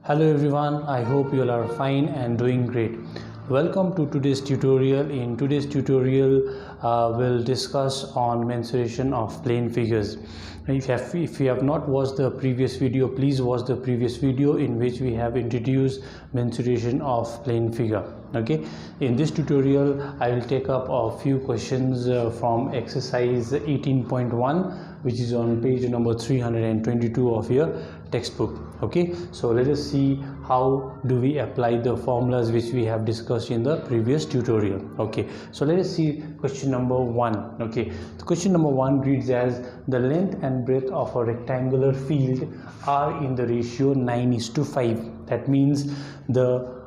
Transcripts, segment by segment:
Hello everyone, I hope you all are fine and doing great. Welcome to today's tutorial. In today's tutorial, we'll discuss on mensuration of plane figures. If you have not watched the previous video, please watch the previous video in which we have introduced mensuration of plane figure. Okay, in this tutorial, I will take up a few questions from exercise 18.1, which is on page number 322 of your textbook. Okay, so let us see how do we apply the formulas which we have discussed in the previous tutorial. Okay, so let us see question number 1. Okay, the question number 1 reads as the length and breadth of a rectangular field are in the ratio 9:5. That means the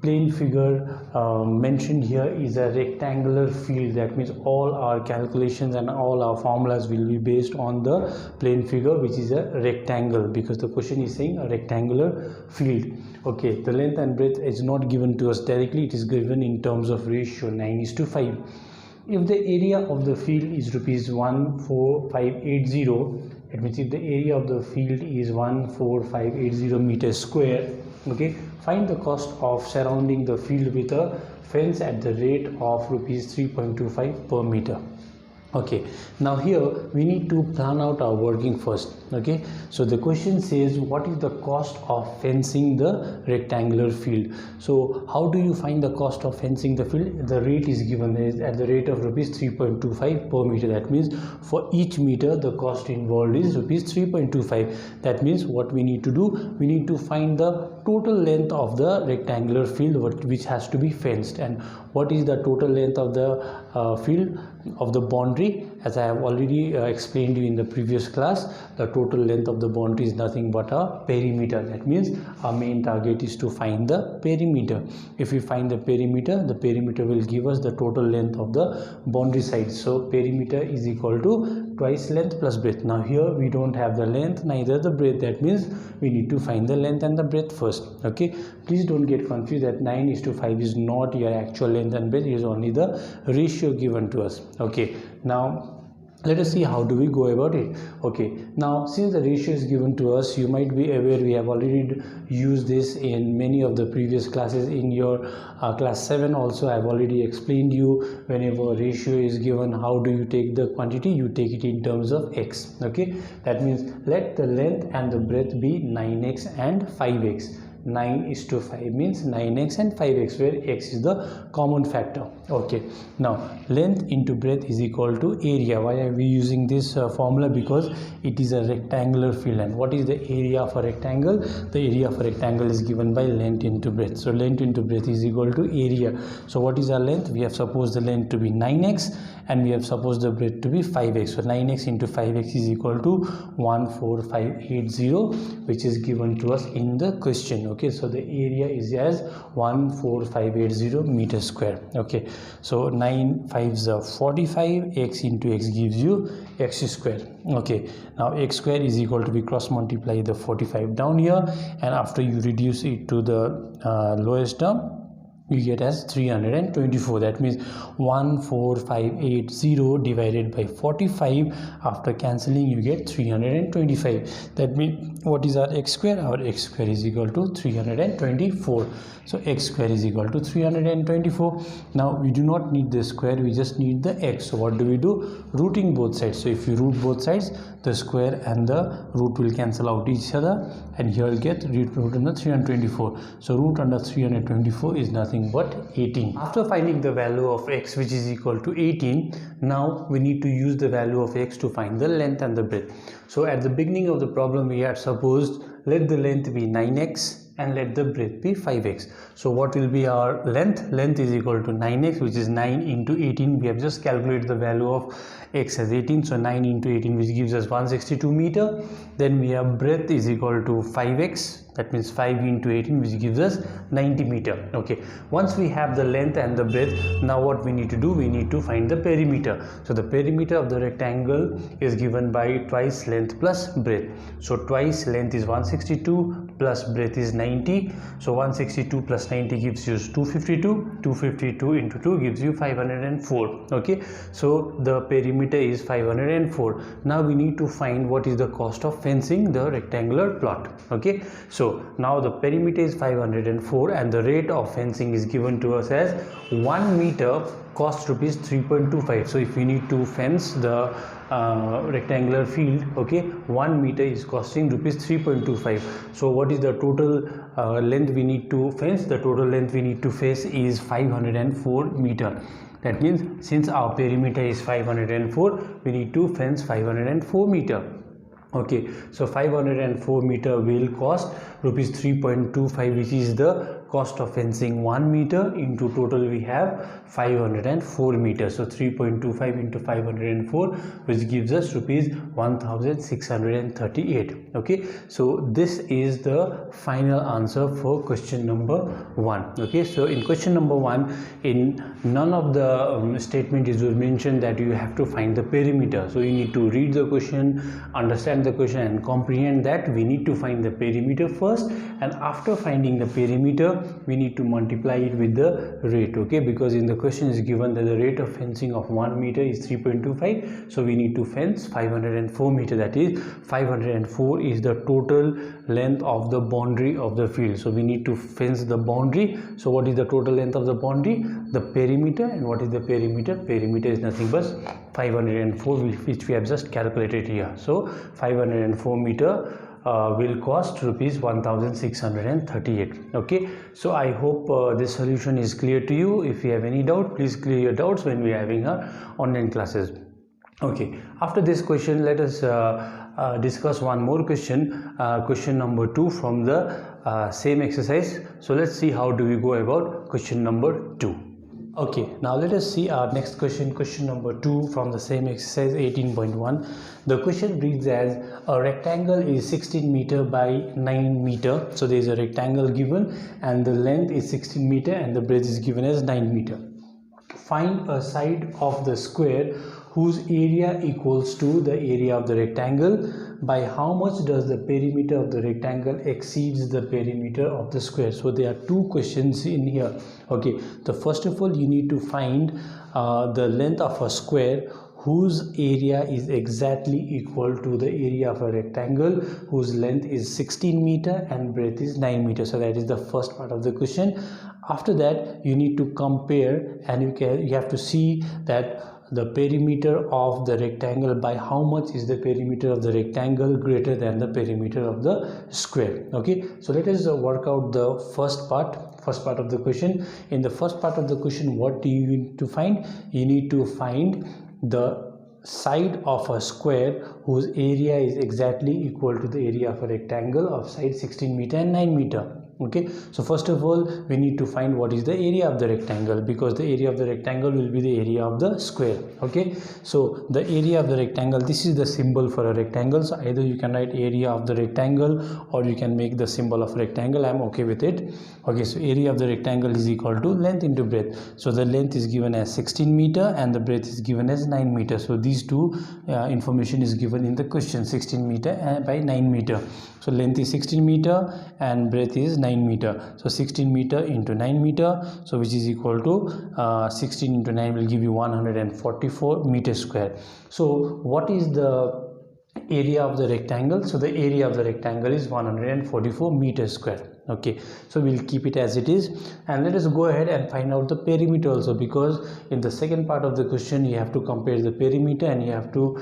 plane figure mentioned here is a rectangular field. That means all our calculations and all our formulas will be based on the plane figure, which is a rectangle, because the question is saying a rectangular field. Okay, the length and breadth is not given to us directly, it is given in terms of ratio 9:5. If the area of the field is rupees 14580, it means if the area of the field is 14580 meters square, okay, find the cost of surrounding the field with a fence at the rate of rupees 3.25 per meter. Okay, now here we need to plan out our working first. Okay, so the question says what is the cost of fencing the rectangular field. So how do you find the cost of fencing the field? The rate is given at the rate of rupees 3.25 per meter. That means for each meter the cost involved is rupees 3.25. that means what we need to do, we need to find the total length of the rectangular field which has to be fenced. And what is the total length of the field of the boundary? As I have already explained you in the previous class, the total length of the boundary is nothing but a perimeter. That means our main target is to find the perimeter. If we find the perimeter will give us the total length of the boundary side. So perimeter is equal to twice length plus breadth. Now here we don't have the length neither the breadth. That means we need to find the length and the breadth first. Okay, please don't get confused that 9:5 is not your actual length and breadth, it is only the ratio given to us. Okay, now let us see how do we go about it. Okay, now since the ratio is given to us, you might be aware we have already used this in many of the previous classes. In your class 7 also I have already explained you, whenever a ratio is given, how do you take the quantity? You take it in terms of x. Okay, that means let the length and the breadth be 9x and 5x. 9:5 means 9x and 5x, where x is the common factor. Okay, now length into breadth is equal to area. Why are we using this formula? Because it is a rectangular field. And what is the area of a rectangle? The area of a rectangle is given by length into breadth. So length into breadth is equal to area. So what is our length? We have supposed the length to be 9x and we have supposed the breadth to be 5x. So 9x into 5x is equal to 14580, which is given to us in the question. Okay, so the area is as 14580 meters square. Okay, so 9 5s are 45, x into x gives you x square. Okay, now x square is equal to, we cross multiply the 45 down here, and after you reduce it to the lowest term, you get as 324. That means 14580 divided by 45. After cancelling you get 325. That means what is our x square? Our x square is equal to 324. So x square is equal to 324. Now we do not need the square, we just need the x. So what do we do? Rooting both sides. So if you root both sides, the square and the root will cancel out each other, and here you'll get root under 324. So root under 324 is nothing but 18. After finding the value of x, which is equal to 18, now we need to use the value of x to find the length and the breadth. So at the beginning of the problem we had supposed let the length be 9x and let the breadth be 5x. So what will be our length? Length is equal to 9x, which is 9 into 18. We have just calculated the value of x as 18, so 9 into 18, which gives us 162 meter. Then we have breadth is equal to 5x, that means 5 into 18, which gives us 90 meter. Okay, once we have the length and the breadth, now what we need to do, we need to find the perimeter. So the perimeter of the rectangle is given by twice length plus breadth. So twice length is 162 plus breadth is 90. So 162 plus 90 gives you 252. 252 into 2 gives you 504. Okay, so the perimeter is 504. Now we need to find what is the cost of fencing the rectangular plot. Okay, so now the perimeter is 504 and the rate of fencing is given to us as 1 meter cost rupees 3.25. so if we need to fence the rectangular field, okay, 1 meter is costing rupees 3.25. so what is the total length we need to fence? The total length we need to fence is 504 meter. That means since our perimeter is 504, we need to fence 504 meter. Okay, so 504 meter will cost rupees 3.25, which is the cost of fencing 1 meter into total we have 504 meters. So 3.25 into 504, which gives us rupees 1638. Okay, so this is the final answer for question number 1. Okay, so in question number 1, in none of the statement is mentioned that you have to find the perimeter. So you need to read the question, understand the question and comprehend that we need to find the perimeter first, and after finding the perimeter we need to multiply it with the rate. Okay, because in the question is given that the rate of fencing of 1 meter is 3.25, so we need to fence 504 meter. That is 504 is the total length of the boundary of the field, so we need to fence the boundary. So what is the total length of the boundary? The perimeter. And what is the perimeter? Perimeter is nothing but 504, which we have just calculated here. So 504 meter will cost rupees 1638. Okay, so I hope this solution is clear to you. If you have any doubt, please clear your doubts when we are having our online classes. Okay, after this question, let us discuss one more question, question number 2 from the same exercise. So let's see how do we go about question number 2. Okay, now let us see our next question, question number 2 from the same exercise 18.1. The question reads as a rectangle is 16 meter by 9 meter. So there is a rectangle given and the length is 16 meter and the breadth is given as 9 meter. Find a side of the square whose area equals to the area of the rectangle. By how much does the perimeter of the rectangle exceeds the perimeter of the square? So there are two questions in here. Okay, the first of all you need to find the length of a square whose area is exactly equal to the area of a rectangle whose length is 16 meter and breadth is 9 meter. So that is the first part of the question. After that you need to compare and you have to see that the perimeter of the rectangle, by how much is the perimeter of the rectangle greater than the perimeter of the square. Okay, so let us work out the first part of the question. In the first part of the question, what do you need to find? You need to find the side of a square whose area is exactly equal to the area of a rectangle of side 16 meter and 9 meter. Okay, so first of all we need to find what is the area of the rectangle, because the area of the rectangle will be the area of the square. Okay, so the area of the rectangle, this is the symbol for a rectangle, so either you can write area of the rectangle or you can make the symbol of rectangle. I'm okay with it. Okay, so area of the rectangle is equal to length into breadth. So the length is given as 16 meter and the breadth is given as 9 meter. So these two information is given in the question, 16 meter by 9 meter. So length is 16 meter and breadth is 9 meter. So 16 meter into 9 meter, so which is equal to 16 into 9 will give you 144 meter square. So what is the area of the rectangle? So the area of the rectangle is 144 meters square. Okay, so we'll keep it as it is, and let us go ahead and find out the perimeter also, because in the second part of the question you have to compare the perimeter and you have to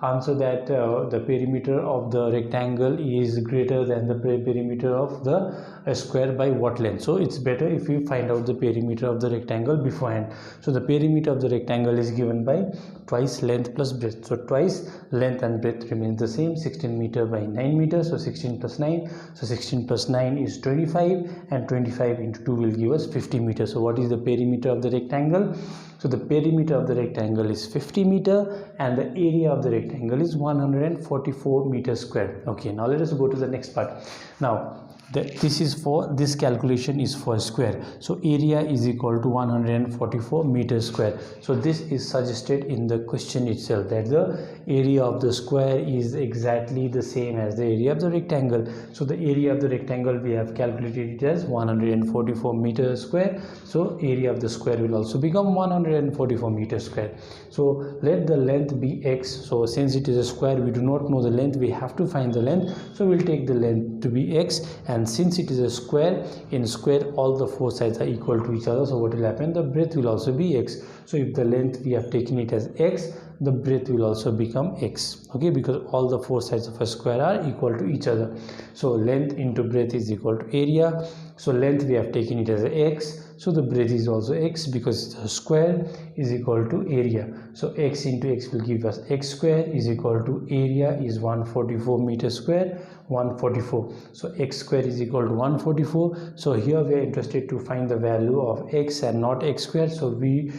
answer that the perimeter of the rectangle is greater than the perimeter of the square by what length. So it's better if you find out the perimeter of the rectangle beforehand. So the perimeter of the rectangle is given by twice length plus breadth. So twice length and breadth remains the same, 16 meter by 9 meters. So 16 plus 9, so 16 plus 9 is 25 and 25 into 2 will give us 50 meters. So what is the perimeter of the rectangle? So the perimeter of the rectangle is 50 meter and the area of the rectangle is 144 meters square. Okay, now let us go to the next part. Now this calculation is for square, so area is equal to 144 meters square. So this is suggested in the question itself, that the area of the square is exactly the same as the area of the rectangle. So the area of the rectangle we have calculated it as 144 meters square, so area of the square will also become 144 meters square. So let the length be x. So since it is a square, we do not know the length, we have to find the length, so we'll take the length to be x. And since it is a square, in square all the four sides are equal to each other, so what will happen, the breadth will also be x. So if the length we have taken it as x, the breadth will also become x. Okay, because all the four sides of a square are equal to each other. So length into breadth is equal to area. So length we have taken it as x, so the breadth is also x, because the square is equal to area. So x into x will give us x square is equal to area is 144 meters square, 144. So x square is equal to 144. So here we are interested to find the value of x and not x square, so we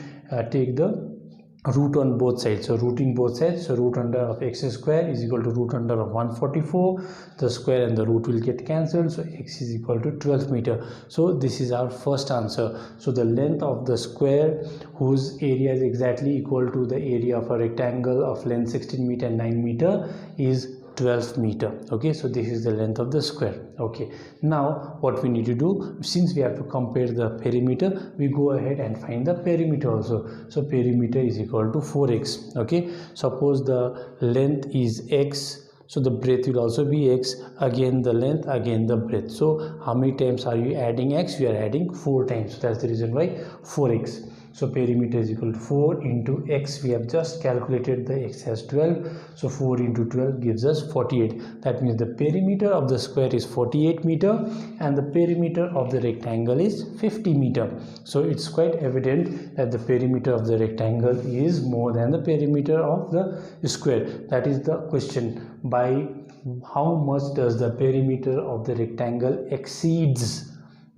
take the root on both sides. So rooting both sides, so root under of x square is equal to root under of 144. The square and the root will get cancelled, so x is equal to 12 meter. So this is our first answer. So the length of the square whose area is exactly equal to the area of a rectangle of length 16 meter and 9 meter is 12 meter. Okay, so this is the length of the square. Okay, now what we need to do, since we have to compare the perimeter, we go ahead and find the perimeter also. So perimeter is equal to 4x. Okay, suppose the length is x, so the breadth will also be x, again the length, again the breadth. So how many times are you adding x? You are adding 4 times, so that's the reason why 4x. So perimeter is equal to 4 into x. We have just calculated the x as 12. So 4 into 12 gives us 48. That means the perimeter of the square is 48 meter and the perimeter of the rectangle is 50 meter. So it's quite evident that the perimeter of the rectangle is more than the perimeter of the square. That is the question. By how much does the perimeter of the rectangle exceeds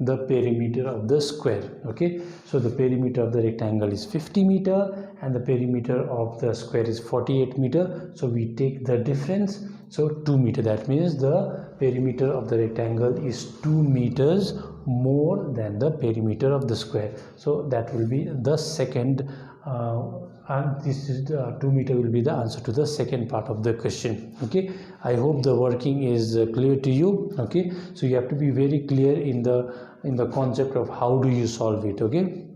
the perimeter of the square? Okay, so the perimeter of the rectangle is 50 meter and the perimeter of the square is 48 meter, so we take the difference, so 2 meter. That means the perimeter of the rectangle is 2 meters more than the perimeter of the square. So that will be the second and this is the 2 meter will be the answer to the second part of the question. Okay, I hope the working is clear to you. Okay, so you have to be very clear in the concept of how do you solve it. Okay,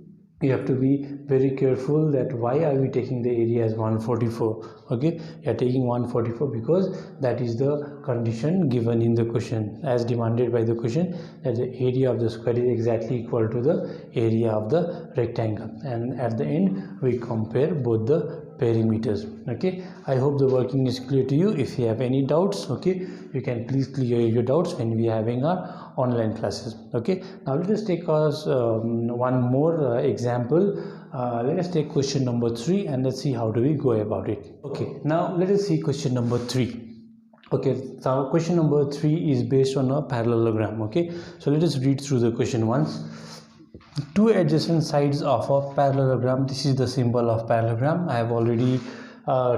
you have to be very careful that why are we taking the area as 144. Okay, you are taking 144 because that is the condition given in the question, as demanded by the question, that the area of the square is exactly equal to the area of the rectangle, and at the end we compare both the perimeters. Okay, I hope the working is clear to you. If you have any doubts, okay, you can please clear your doubts when we are having our online classes. Okay, now let us take us one more example. Let us take question number 3 and let's see how do we go about it. Okay, now let us see question number 3. Okay, so question number 3 is based on a parallelogram. Okay, so let us read through the question once. Two adjacent sides of a parallelogram. This is the symbol of parallelogram. I have already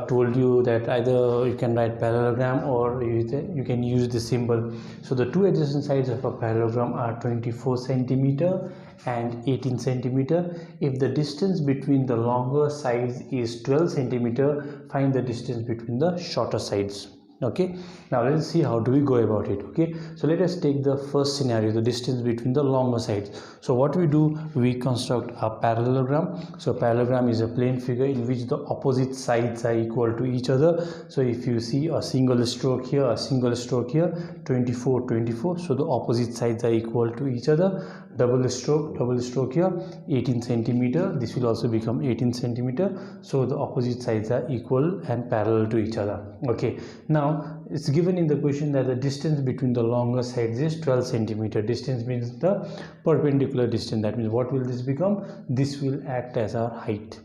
told you that either you can write parallelogram or you can use the symbol. So the two adjacent sides of a parallelogram are 24 centimeter and 18 centimeter. If the distance between the longer sides is 12 centimeter, find the distance between the shorter sides. Okay, now let's see how do we go about it. Okay, so let us take the first scenario, the distance between the longer sides. So what we do, we construct a parallelogram. So parallelogram is a plane figure in which the opposite sides are equal to each other. So if you see a single stroke here, a single stroke here, 24 24, so the opposite sides are equal to each other. Double stroke here, 18 centimeter, this will also become 18 centimeter, so the opposite sides are equal and parallel to each other. Okay, now it's given in the question that the distance between the longer sides is 12 centimeter. Distance means the perpendicular distance. That means what will this become? This will act as our height.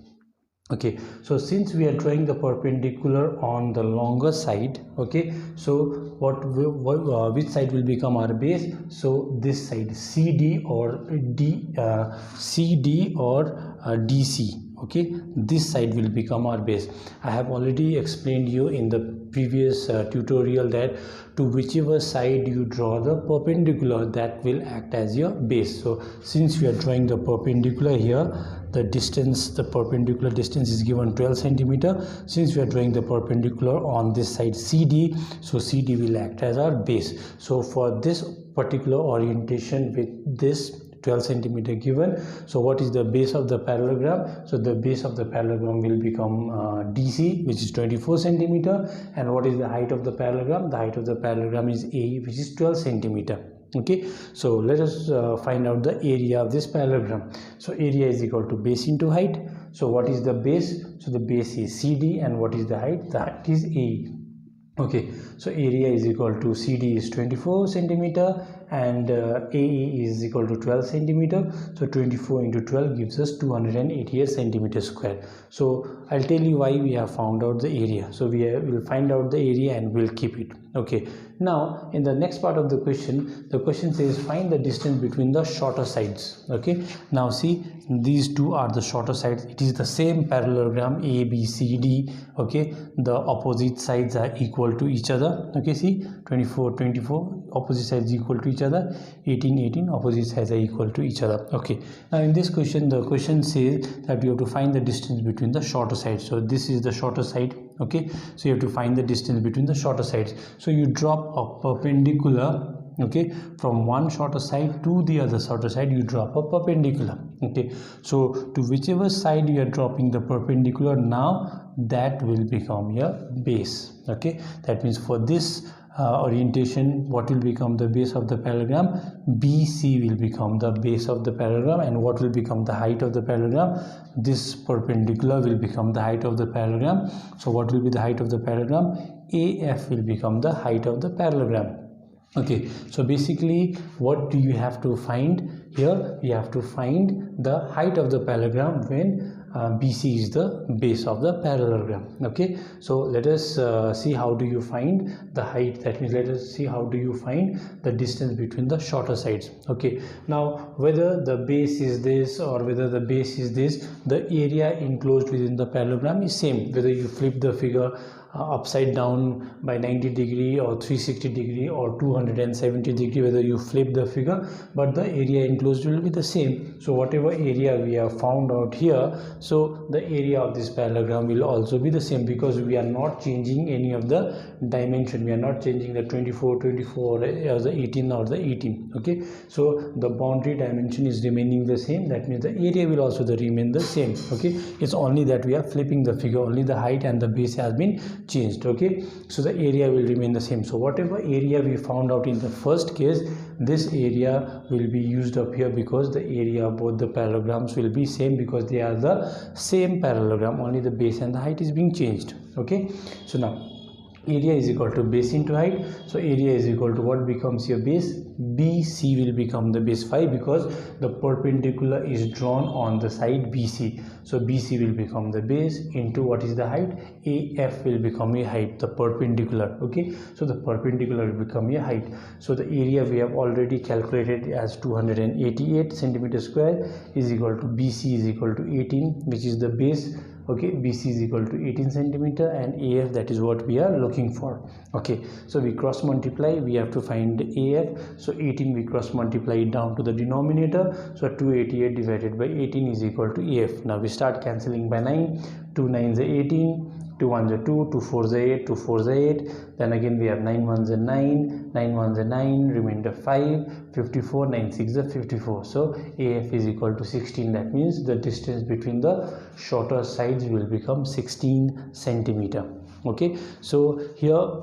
Okay, so since we are drawing the perpendicular on the longer side, okay, so which side will become our base? So this side, CD or DC. okay, this side will become our base. I have already explained you in the previous tutorial that to whichever side you draw the perpendicular, that will act as your base. So since we are drawing the perpendicular here, the distance, the perpendicular distance is given 12 centimeter. Since we are drawing the perpendicular on this side CD, so CD will act as our base. So for this particular orientation with this 12 centimeter given, so what is the base of the parallelogram? So the base of the parallelogram will become DC, which is 24 centimeter. And what is the height of the parallelogram? The height of the parallelogram is AE, which is 12 centimeter. Okay, so let us find out the area of this parallelogram. So area is equal to base into height. So what is the base? So the base is CD, and what is the height? The height is AE. Okay, so area is equal to CD is 24 centimeter and AE is equal to 12 centimeter. So 24 into 12 gives us 288 centimeter square. So I'll tell you why we have found out the area. So will find out the area and we'll keep it. Okay, now in the next part of the question says find the distance between the shorter sides. Okay, now see, these two are the shorter sides. It is the same parallelogram ABCD. Okay, the opposite sides are equal to each other. Okay, see, 24 24 opposite sides equal to each other, 18 18 opposite sides are equal to each other. Okay, now in this question, the question says that you have to find the distance between the shorter sides. So this is the shorter side. Okay, so you have to find the distance between the shorter sides. So you drop a perpendicular, okay, from one shorter side to the other shorter side, you drop a perpendicular. Okay, so to whichever side you are dropping the perpendicular, now that will become your base. Okay, that means for this orientation, what will become the base of the parallelogram? BC will become the base of the parallelogram. And what will become the height of the parallelogram? This perpendicular will become the height of the parallelogram. So what will be the height of the parallelogram? AF will become the height of the parallelogram. Okay, so basically what do you have to find here? You have to find the height of the parallelogram when BC is the base of the parallelogram. Okay, so let us see how do you find the height. That means let us see how do you find the distance between the shorter sides. Okay, now whether the base is this or whether the base is this, the area enclosed within the parallelogram is same, whether you flip the figure upside down by 90 degree or 360 degree or 270 degree, whether you flip the figure, but the area enclosed will be the same. So whatever area we have found out here, so the area of this parallelogram will also be the same, because we are not changing any of the dimension. We are not changing the 24 24 or the 18 or the 18. Okay, so the boundary dimension is remaining the same. That means the area will also remain the same. Okay, it's only that we are flipping the figure, only the height and the base has been changed. Okay, so the area will remain the same. So whatever area we found out in the first case, this area will be used up here, because the area of both the parallelograms will be same, because they are the same parallelogram, only the base and the height is being changed. Okay, so now area is equal to base into height. So area is equal to what becomes your base? BC will become the base. Why? Because the perpendicular is drawn on the side BC. So BC will become the base into what is the height? AF will become a height, the perpendicular. Okay, so the perpendicular will become a height. So the area we have already calculated as 288 centimeter square is equal to BC is equal to 18, which is the base. Okay, BC is equal to 18 centimeter and AF, that is what we are looking for. Okay, so we cross multiply, we have to find AF. So 18 we cross multiply it down to the denominator. So 288 divided by 18 is equal to AF. Now we start cancelling by 9. 2 9s are 18, 2 1s are 2, 2 4s are 8, 2 4s are 8. Then again we have 9 1s are 9, 9 1s are 9, remainder 5, 54, 9 6 are 54. So AF is equal to 16. That means the distance between the shorter sides will become 16 centimeter. Okay, so here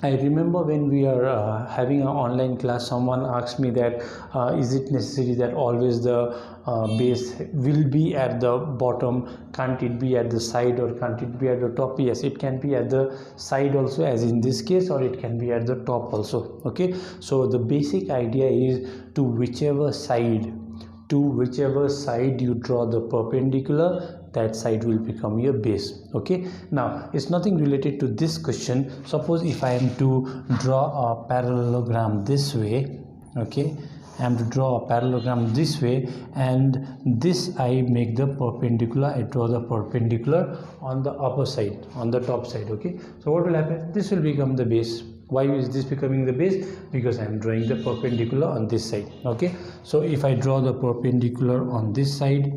I remember when we are having an online class, someone asked me that is it necessary that always the base will be at the bottom? Can't it be at the side, or can't it be at the top? Yes, it can be at the side also, as in this case, or it can be at the top also. Okay, so the basic idea is to whichever side you draw the perpendicular, that side will become your base. Okay, now it's nothing related to this question. Suppose if I am to draw a parallelogram this way, okay, I am to draw a parallelogram this way, and this I make the perpendicular. I draw the perpendicular on the upper side, on the top side. Okay, so what will happen? This will become the base. Why is this becoming the base? Because I am drawing the perpendicular on this side. Okay, so if I draw the perpendicular on this side,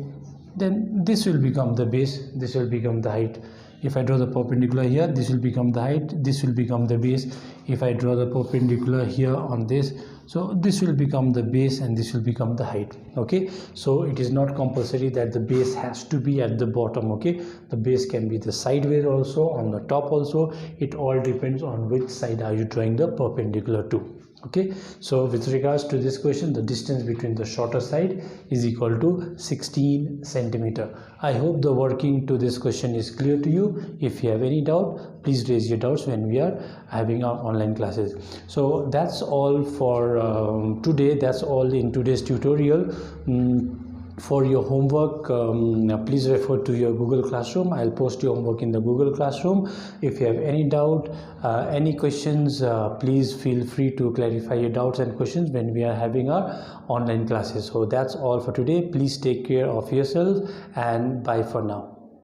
then this will become the base, this will become the height. If I draw the perpendicular here, this will become the height, this will become the base. If I draw the perpendicular here on this, so this will become the base and this will become the height. Okay, so it is not compulsory that the base has to be at the bottom. Okay, the base can be the sideways also, on the top also. It all depends on which side are you drawing the perpendicular to. Okay, so with regards to this question, the distance between the shorter side is equal to 16 centimeter. I hope the working to this question is clear to you. If you have any doubt, please raise your doubts when we are having our online classes. So that's all for today. That's all in today's tutorial. For your homework, please refer to your Google Classroom. I'll post your homework in the Google Classroom. If you have any doubt, any questions, please feel free to clarify your doubts and questions when we are having our online classes. So that's all for today. Please take care of yourself, and bye for now.